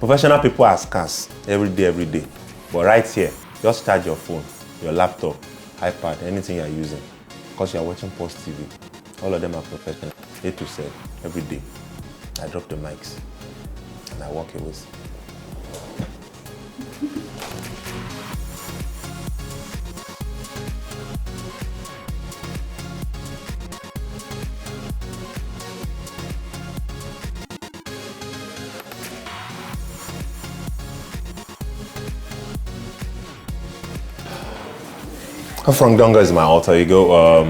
Professional people are scarce every day. But right here, just charge your phone, your laptop, iPad, anything you're using, because you're watching Post TV. All of them are professional, A to Z, every day. I drop the mics and I walk away. Frank Donga is my alter ego.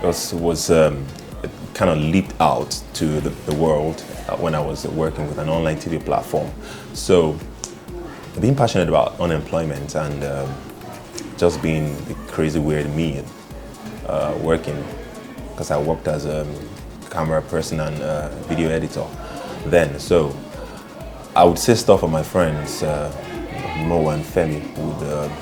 It kind of leaped out to the world when I was working with an online TV platform. So, being passionate about unemployment and just being the crazy weird me working, because I worked as a camera person and video editor then. So, I would say stuff for my friends. Mo and Femi would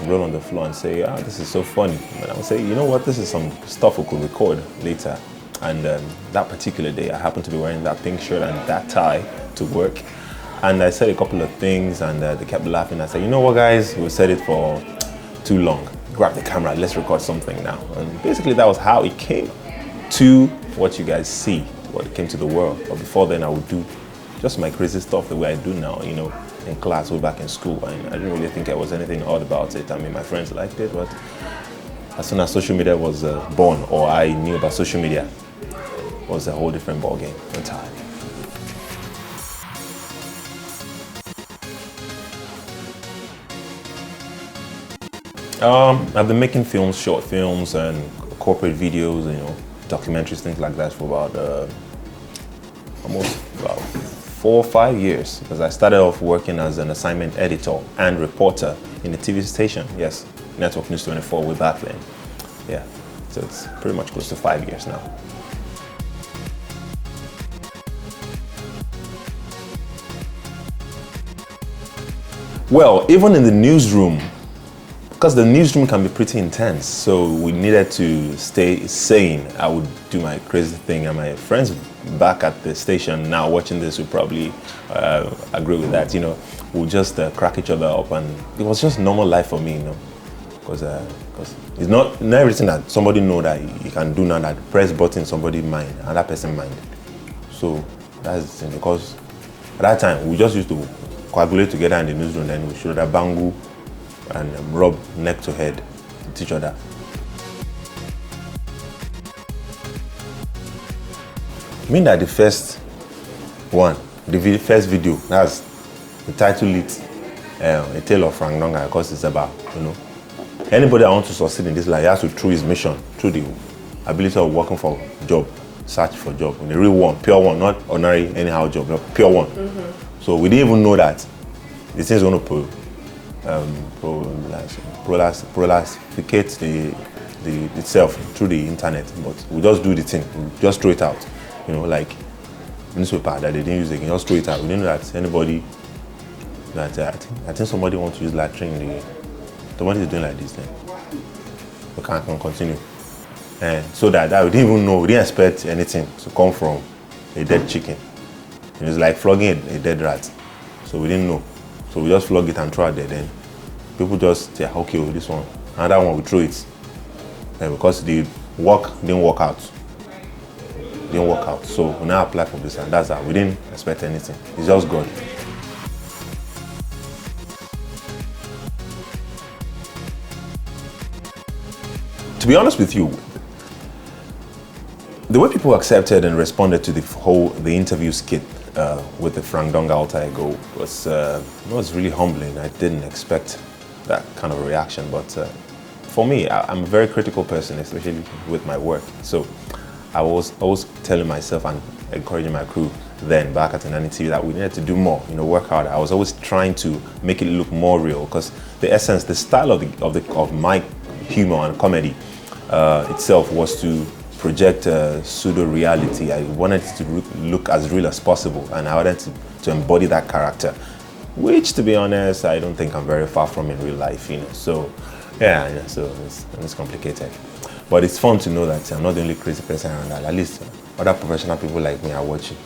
roll on the floor and say, this is so funny. And I would say, you know what, this is some stuff we could record later. And that particular day, I happened to be wearing that pink shirt and that tie to work. And I said a couple of things and they kept laughing. I said, you know what, guys, we said it for too long. Grab the camera, let's record something now. And basically that was how it came to what you guys see, what it came to the world. But before then, I would do just my crazy stuff the way I do now, you know, in class, way back in school. And I didn't really think there was anything odd about it. I mean, my friends liked it, but as soon as social media was born, or I knew about social media, it was a whole different ballgame entirely. I've been making films, short films, and corporate videos, you know, documentaries, things like that for about almost about 4 or 5 years, because I started off working as an assignment editor and reporter in a TV station. Yes, Network News 24 way back then. Yeah, so it's pretty much close to 5 years now. Well, even in the newsroom, because the newsroom can be pretty intense, so we needed to stay sane. I would do my crazy thing, and my friends back at the station now watching this would probably agree with that. You know, we'll just crack each other up, and it was just normal life for me, you know, because it's not everything that somebody know that you can do now that press button somebody's mind, another person's mind. So that's the thing, because at that time we just used to coagulate together in the newsroom, then we should have bangu and rub neck to head with each other. I mean that the first one, the first video, that's the title it, A Tale of Frank Donga, because it's about, you know, anybody that wants to succeed in this life, he has to, through his mission, through the ability of working for a job, search for a job, the real one, pure one, not ordinary anyhow job, no, pure one. Mm-hmm. So we didn't even know that the thing is going to proliferate the itself through the internet, but we just do the thing, we just throw it out, you know, like newspaper that they didn't use again, just throw it out. We didn't know that anybody, that I think somebody wants to use latrine, somebody is doing like this then. We can continue. And so that we didn't even know, we didn't expect anything to come from a dead chicken. It was like flogging a dead rat. So we didn't know. So we just flog it and throw it there. Then people just say, okay, well, this one. Another one, we throw it. And because the work didn't work out. So we now apply for this, and that's how. We didn't expect anything. It's just God. To be honest with you, the way people accepted and responded to the interview skit with the Frank Donga alter ego was really humbling. I didn't expect that kind of reaction, but for me, I'm a very critical person, especially with my work. So I was always telling myself and encouraging my crew then back at Inani TV that we needed to do more, you know, work harder. I was always trying to make it look more real, because the essence, the style of my humor and comedy itself was to project pseudo-reality. I wanted it to look as real as possible, and I wanted to embody that character, which, to be honest, I don't think I'm very far from in real life, you know. So, yeah, so it's complicated. But it's fun to know that I'm not the only crazy person around that. At least other professional people like me are watching.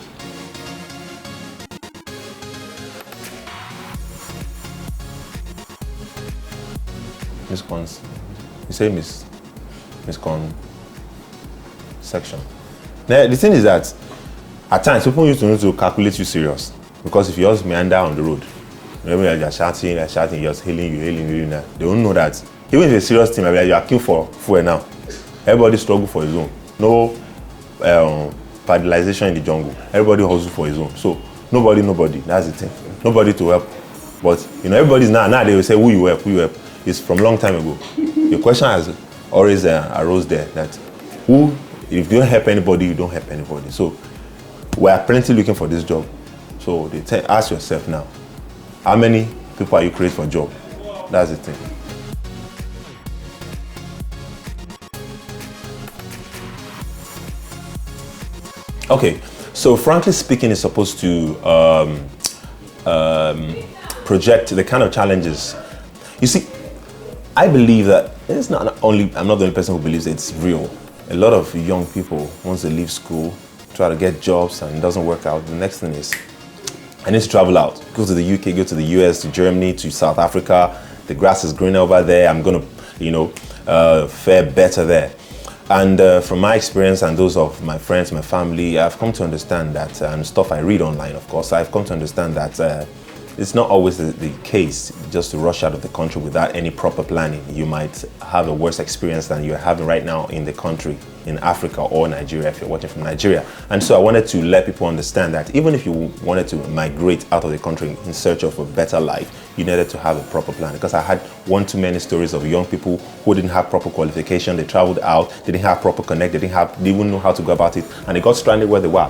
You say misconception. Now, the thing is that at times people used to need to calculate you serious, because if you just meander on the road, maybe they're shouting, just hailing you now. They don't know that even if it's a serious thing, maybe you are queuing for fuel now. Everybody struggle for his own. No paddleization in the jungle. Everybody hustle for his own. So nobody. That's the thing. Nobody to help. But everybody's now they will say who you help. It's from long time ago. The question has always arose there that if you don't help anybody, you don't help anybody. So we are plenty looking for this job. So ask yourself now, how many people are you creating for a job? That's the thing. Okay, so frankly speaking, it's supposed to project the kind of challenges. You see, I believe that I'm not the only person who believes it's real. A lot of young people, once they leave school, try to get jobs and it doesn't work out. The next thing is, I need to travel out. Go to the UK, go to the US, to Germany, to South Africa. The grass is greener over there. I'm going to, fare better there. And from my experience and those of my friends, my family, I've come to understand that, and stuff I read online, of course, I've come to understand that it's not always the case just to rush out of the country without any proper planning. You might have a worse experience than you're having right now in the country, in Africa or Nigeria, if you're watching from Nigeria. And so I wanted to let people understand that even if you wanted to migrate out of the country in search of a better life, you needed to have a proper plan. Because I had one too many stories of young people who didn't have proper qualification. They traveled out, they didn't have proper connect, they didn't know how to go about it, and they got stranded where they were.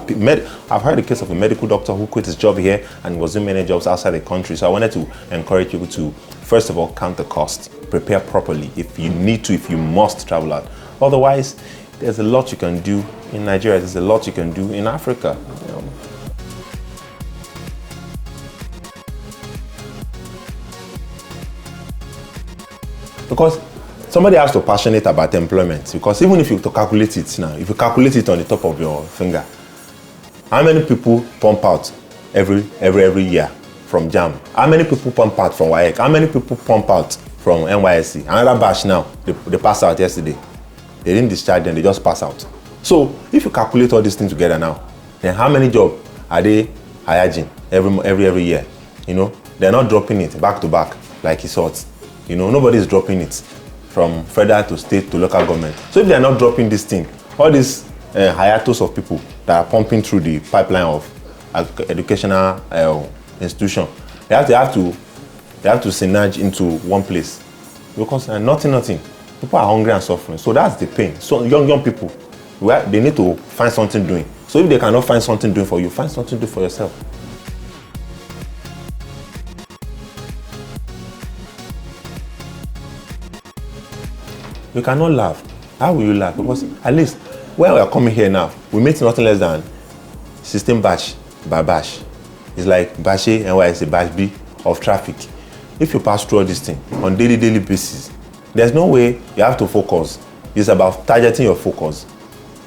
I've heard the case of a medical doctor who quit his job here and was doing many jobs outside the country. So I wanted to encourage people to, first of all, count the cost, prepare properly if you need to, if you must travel out. Otherwise, there's a lot you can do in Nigeria, there's a lot you can do in Africa. Because somebody has to be passionate about employment. Because even if you calculate it now, if you calculate it on the top of your finger, how many people pump out every year from JAM? How many people pump out from WAEC? How many people pump out from NYSC? Another batch now, they passed out yesterday. They didn't discharge them, they just pass out. So if you calculate all these things together now, then how many jobs are they hiring every year? They're not dropping it back to back like he thought. Nobody is dropping it from federal to state to local government. So if they are not dropping this thing, all these hiatus of people that are pumping through the pipeline of educational institution, they have to synerge into one place. Because nothing. People are hungry and suffering. So that's the pain. So young people, they need to find something doing. So if they cannot find something doing for you, find something to do for yourself. You cannot laugh. How will you laugh? Because at least when we are coming here now, we meet nothing less than 16 batch by batch. It's like batch A and NYSC, batch B of traffic. If you pass through all this thing on daily basis, there's no way you have to focus. It's about targeting your focus.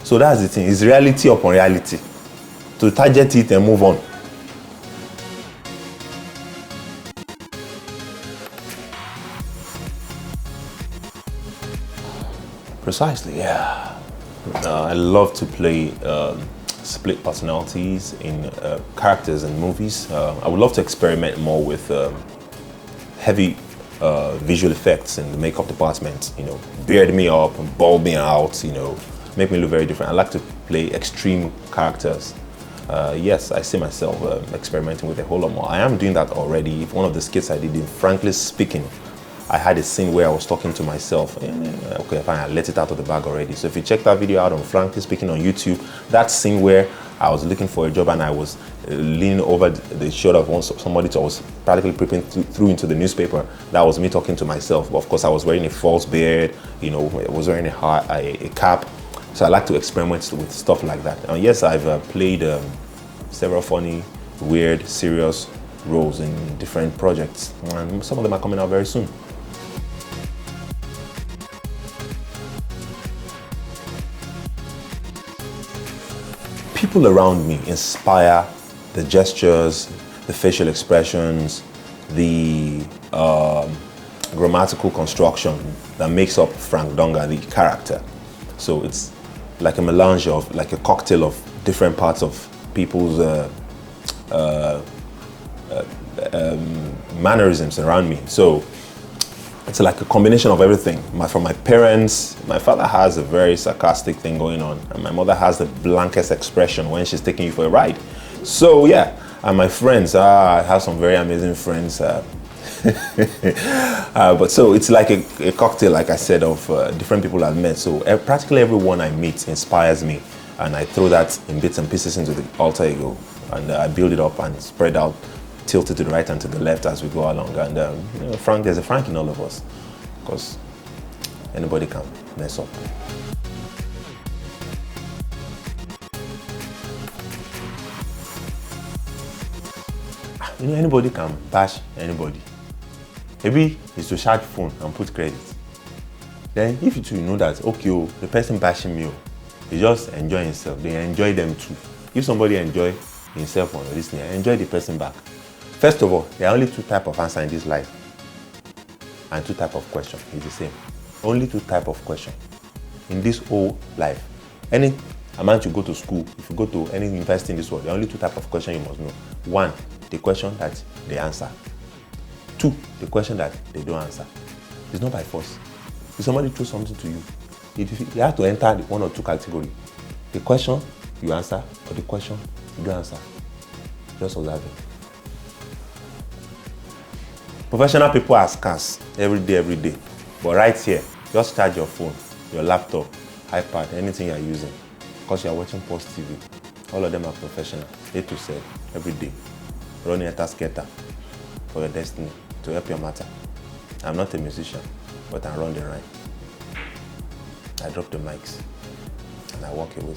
So that's the thing. It's reality upon reality. To target it and move on. Precisely, yeah. I love to play split personalities in characters in movies. I would love to experiment more with heavy visual effects in the makeup department. Beard me up, bulb me out, make me look very different. I like to play extreme characters. Yes, I see myself experimenting with a whole lot more. I am doing that already. One of the skits I did in Frankly Speaking, I had a scene where I was talking to myself. Okay, fine, I let it out of the bag already. So if you check that video out on Frankly Speaking on YouTube, that scene where I was looking for a job and I was leaning over the shoulder of somebody I was practically peeping through into the newspaper, that was me talking to myself. But of course, I was wearing a false beard, I was wearing a cap. So I like to experiment with stuff like that. And yes, I've played several funny, weird, serious roles in different projects. And some of them are coming out very soon. People around me inspire the gestures, the facial expressions, the grammatical construction that makes up Frank Donga, the character. So it's like a melange of, like a cocktail of different parts of people's mannerisms around me. So it's like a combination of everything. From my parents, my father has a very sarcastic thing going on, and my mother has the blankest expression when she's taking you for a ride. So yeah, and my friends, I have some very amazing friends. But so it's like a cocktail, like I said, of different people I've met. So practically everyone I meet inspires me, and I throw that in bits and pieces into the alter ego, and I build it up and spread out, tilted to the right and to the left as we go along. And you know, Frank, there's a Frank in all of us, because anybody can mess up. You know, anybody can bash anybody. Maybe it's to charge phone and put credit. Then if you know that, okay, oh, the person bashing me, he just enjoy himself, they enjoy them too. If somebody enjoy himself on listening, enjoy the person back. First of all, there are only two types of answer in this life, and two types of question. It's the same. Only two types of question in this whole life. Any amount you go to school, if you go to any university in this world, there are only two types of question you must know. One, the question that they answer. Two, the question that they don't answer. It's not by force. If somebody throws something to you, you have to enter the one or two categories. The question you answer, or the question you don't answer. Just observe it. Professional people are scarce every day. But right here, just charge your phone, your laptop, iPad, anything you're using, because you're watching Post TV. All of them are professional, A to Z, every day. Running a task-getter for your destiny, to help your matter. I'm not a musician, but I run the rhyme. I drop the mics, and I walk away.